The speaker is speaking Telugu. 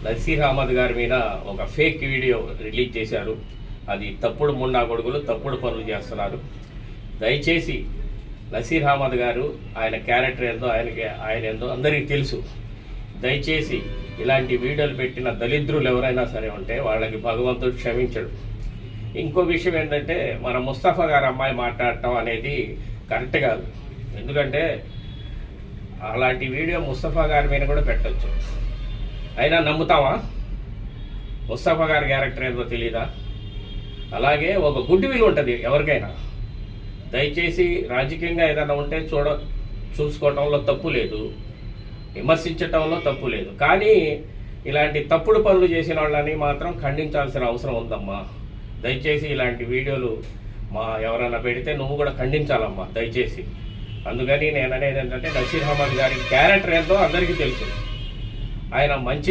నసీర్ అహ్మద్ గారి మీద ఒక ఫేక్ వీడియో రిలీజ్ చేశారు. అది తప్పుడు ముండా కొడుకులు తప్పుడు పనులు చేస్తున్నారు. దయచేసి నసీర్ అహ్మద్ గారు ఆయన క్యారెక్టర్ ఏందో ఆయన ఏందో అందరికీ తెలుసు. దయచేసి ఇలాంటి వీడియోలు పెట్టిన దళిద్రులు ఎవరైనా సరే ఉంటే వాళ్ళకి భగవంతుడు క్షమించడు. ఇంకో విషయం ఏంటంటే మన ముస్తఫా గారు అమ్మాయి మాట్లాడటం అనేది కరెక్ట్ కాదు. ఎందుకంటే అలాంటి వీడియో ముస్తఫా గారి మీద కూడా పెట్టచ్చు. అయినా నమ్ముతావా? ముస్తఫా గారి క్యారెక్టర్ ఏందో తెలీదా? అలాగే ఒక గుడ్ విల్ ఉంటుంది ఎవరికైనా. దయచేసి రాజకీయంగా ఏదైనా ఉంటే చూసుకోవటంలో తప్పు లేదు, విమర్శించటంలో తప్పు లేదు. కానీ ఇలాంటి తప్పుడు పనులు చేసిన వాళ్ళని మాత్రం ఖండించాల్సిన అవసరం ఉందమ్మా. దయచేసి ఇలాంటి వీడియోలు ఎవరైనా పెడితే నువ్వు కూడా ఖండించాలమ్మా దయచేసి. అందుకని నేను అనేది ఏంటంటే నసీర్ అహ్మద్ గారి క్యారెక్టర్ ఏంటో అందరికీ తెలుసు. ఆయన మంచి